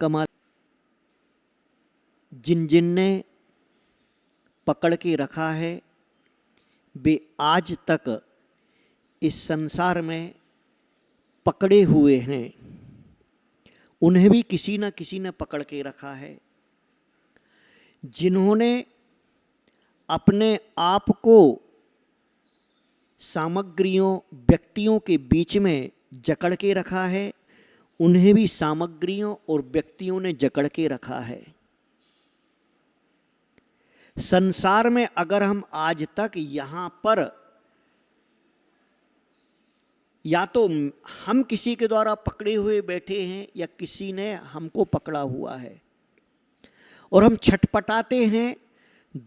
कमाल। जिन जिन ने पकड़ के रखा है वे आज तक इस संसार में पकड़े हुए हैं। उन्हें भी किसी न किसी ने पकड़ के रखा है। जिन्होंने अपने आप को सामग्रियों व्यक्तियों के बीच में जकड़ के रखा है, उन्हें भी सामग्रियों और व्यक्तियों ने जकड़ के रखा है। संसार में अगर हम आज तक यहाँ पर या तो हम किसी के द्वारा पकड़े हुए बैठे हैं या किसी ने हमको पकड़ा हुआ है और हम छटपटाते हैं,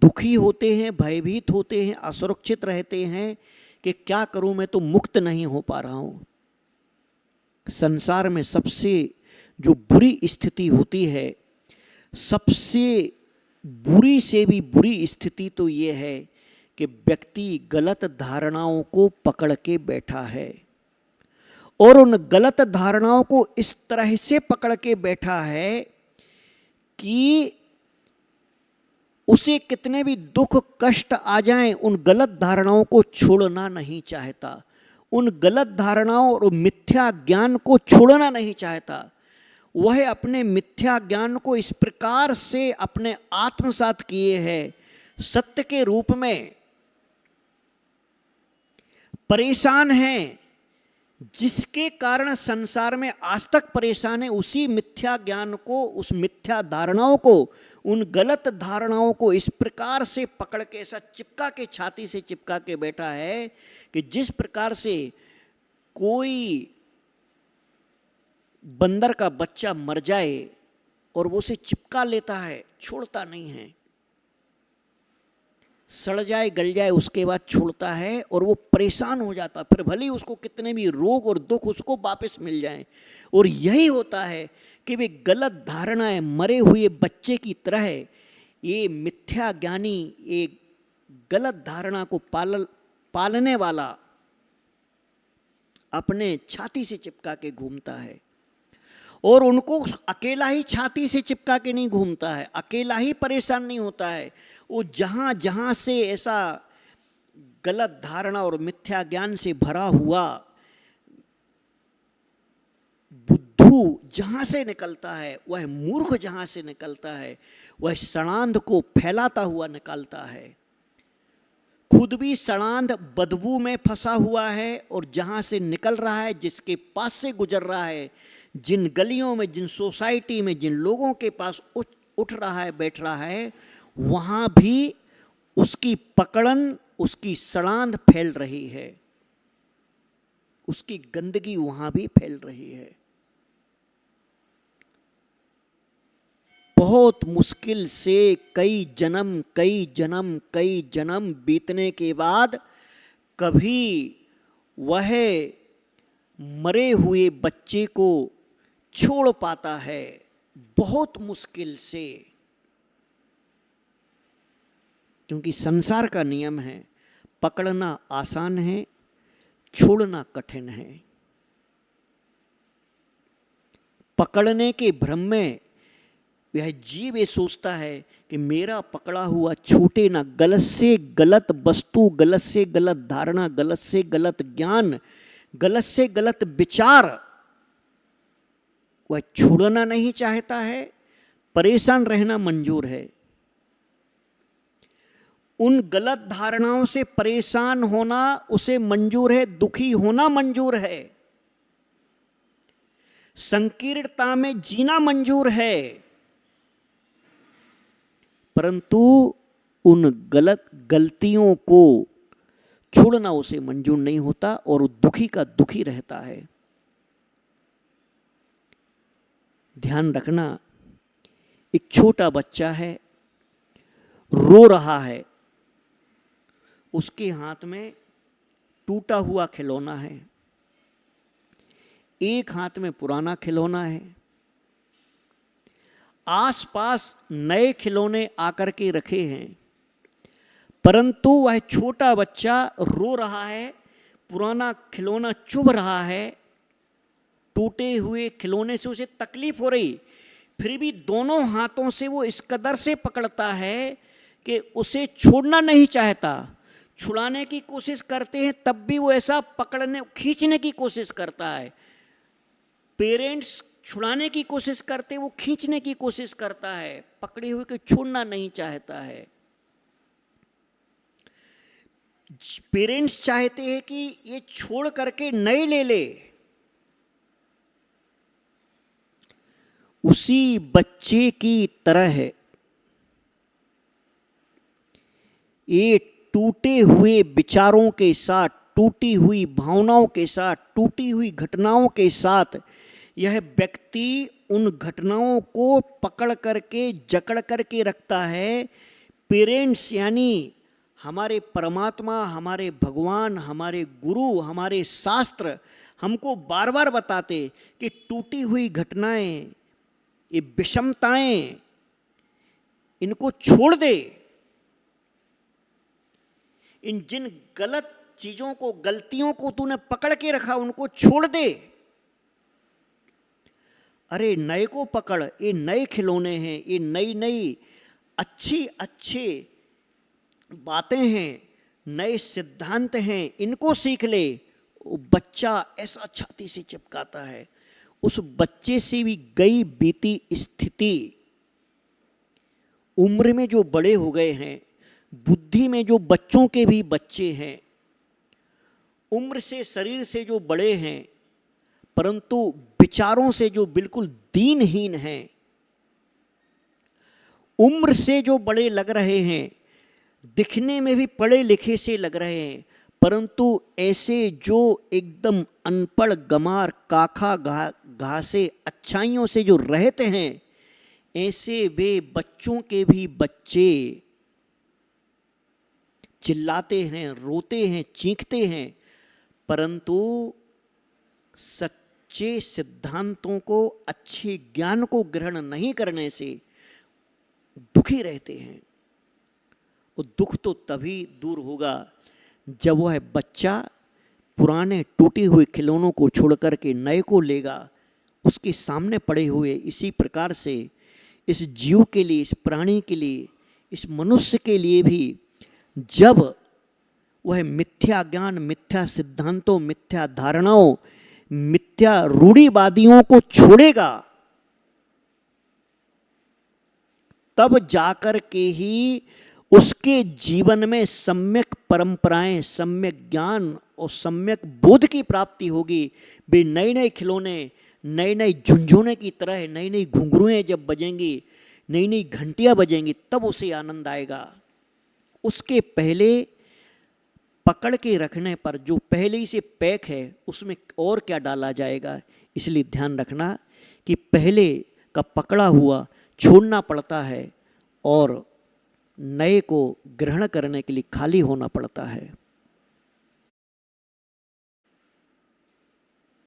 दुखी होते हैं, भयभीत होते हैं, असुरक्षित रहते हैं कि क्या करूं, मैं तो मुक्त नहीं हो पा रहा हूं। संसार में सबसे जो बुरी स्थिति होती है, सबसे बुरी से भी बुरी स्थिति तो ये है कि व्यक्ति गलत धारणाओं को पकड़ के बैठा है और उन गलत धारणाओं को इस तरह से पकड़ के बैठा है कि उसे कितने भी दुख कष्ट आ जाएं, उन गलत धारणाओं को छोड़ना नहीं चाहता। उन गलत धारणाओं और मिथ्या ज्ञान को छोड़ना नहीं चाहता। वह अपने मिथ्या ज्ञान को इस प्रकार से अपने आत्मसात किए हैं, सत्य के रूप में परेशान हैं, जिसके कारण संसार में आज तक परेशान है। उसी मिथ्या ज्ञान को, उस मिथ्या धारणाओं को, उन गलत धारणाओं को इस प्रकार से पकड़ के ऐसा चिपका के, छाती से चिपका के बैठा है कि जिस प्रकार से कोई बंदर का बच्चा मर जाए और वो उसे चिपका लेता है, छोड़ता नहीं है। सड़ जाए, गल जाए, उसके बाद छोड़ता है और वो परेशान हो जाता, फिर भले ही उसको कितने भी रोग और दुख उसको वापस मिल जाएं। और यही होता है कि वे गलत धारणाएं मरे हुए बच्चे की तरह, ये मिथ्या ज्ञानी, ये गलत धारणा को पालने वाला अपने छाती से चिपका के घूमता है। और उनको अकेला ही छाती से चिपका के नहीं घूमता है, अकेला ही परेशान नहीं होता है। वो जहाँ जहाँ से ऐसा गलत धारणा और मिथ्या ज्ञान से भरा हुआ बुद्धू जहाँ से निकलता है, वह मूर्ख जहाँ से निकलता है, वह सड़ांध को फैलाता हुआ निकलता है। खुद भी सड़ांध बदबू में फंसा हुआ है और जहाँ से निकल रहा है, जिसके पास से गुजर रहा है, जिन गलियों में, जिन सोसाइटी में, जिन लोगों के पास उठ रहा है, बैठ रहा है, वहाँ भी उसकी पकड़न, उसकी सड़ांध फैल रही है, उसकी गंदगी वहाँ भी फैल रही है। बहुत मुश्किल से कई जन्म बीतने के बाद कभी वह मरे हुए बच्चे को छोड़ पाता है, बहुत मुश्किल से। क्योंकि संसार का नियम है, पकड़ना आसान है, छोड़ना कठिन है। पकड़ने के भ्रम में वह जीव ये सोचता है कि मेरा पकड़ा हुआ छूटे ना, गलत से गलत वस्तु, गलत से गलत धारणा, गलत से गलत ज्ञान, गलत से गलत विचार वह छोड़ना नहीं चाहता है, परेशान रहना मंजूर है। उन गलत धारणाओं से परेशान होना उसे मंजूर है, दुखी होना मंजूर है, संकीर्णता में जीना मंजूर है, परंतु उन गलतियों को छोड़ना उसे मंजूर नहीं होता और दुखी का दुखी रहता है। ध्यान रखना, एक छोटा बच्चा है, रो रहा है, उसके हाथ में टूटा हुआ खिलौना है, एक हाथ में पुराना खिलौना है, आसपास नए खिलौने आकर के रखे हैं, परंतु वह छोटा बच्चा रो रहा है, पुराना खिलौना चुभ रहा है, टूटे हुए खिलौने से उसे तकलीफ हो रही, फिर भी दोनों हाथों से वो इस कदर से पकड़ता है कि उसे छोड़ना नहीं चाहता। छुड़ाने की कोशिश करते हैं तब भी वो ऐसा पकड़ने खींचने की कोशिश करता है। पेरेंट्स छुड़ाने की कोशिश करते, वो खींचने की कोशिश करता है, पकड़े हुए को छोड़ना नहीं चाहता है। पेरेंट्स चाहते हैं कि ये छोड़ करके नए ले ले। उसी बच्चे की तरह है ये टूटे हुए विचारों के साथ, टूटी हुई भावनाओं के साथ, टूटी हुई घटनाओं के साथ यह व्यक्ति उन घटनाओं को पकड़ करके जकड़ करके रखता है। पेरेंट्स यानी हमारे परमात्मा, हमारे भगवान, हमारे गुरु, हमारे शास्त्र हमको बार बार बताते कि टूटी हुई घटनाएं, ये विषमताएं, इनको छोड़ दे। इन जिन गलत चीजों को, गलतियों को तूने पकड़ के रखा, उनको छोड़ दे। अरे नए को पकड़, ये नए खिलौने हैं, ये नई नई अच्छी अच्छी बातें हैं, नए सिद्धांत हैं, इनको सीख ले। वो बच्चा ऐसा छाती से चिपकाता है। उस बच्चे से भी गई बीती स्थिति, उम्र में जो बड़े हो गए हैं, बुद्धि में जो बच्चों के भी बच्चे हैं, उम्र से शरीर से जो बड़े हैं परंतु विचारों से जो बिल्कुल दीनहीन हैं, उम्र से जो बड़े लग रहे हैं, दिखने में भी पढ़े लिखे से लग रहे हैं, परंतु ऐसे जो एकदम अनपढ़ गमार काखा घासे अच्छाइयों से जो रहते हैं, ऐसे वे बच्चों के भी बच्चे चिल्लाते हैं, रोते हैं, चीखते हैं, परंतु सच्चे सिद्धांतों को, अच्छे ज्ञान को ग्रहण नहीं करने से दुखी रहते हैं। वो दुख तो तभी दूर होगा जब वह बच्चा पुराने टूटे हुए खिलौनों को छोड़ करके नए को लेगा। उसके सामने पड़े हुए इसी प्रकार से इस जीव के लिए, इस प्राणी के लिए, इस मनुष्य के लिए भी जब वह मिथ्या ज्ञान, मिथ्या सिद्धांतों, मिथ्या धारणाओं, मिथ्या रूढ़िवादियों को छोड़ेगा, तब जाकर के ही उसके जीवन में सम्यक परंपराएं, सम्यक ज्ञान और सम्यक बोध की प्राप्ति होगी। वे नए नए खिलौने, नए नए झुंझुने की तरह नई नई घुंघरुएं जब बजेंगी, नई नई घंटियां बजेंगी, तब उसे आनंद आएगा। उसके पहले पकड़ के रखने पर जो पहले ही से पैक है, उसमें और क्या डाला जाएगा। इसलिए ध्यान रखना कि पहले का पकड़ा हुआ छोड़ना पड़ता है और नए को ग्रहण करने के लिए खाली होना पड़ता है।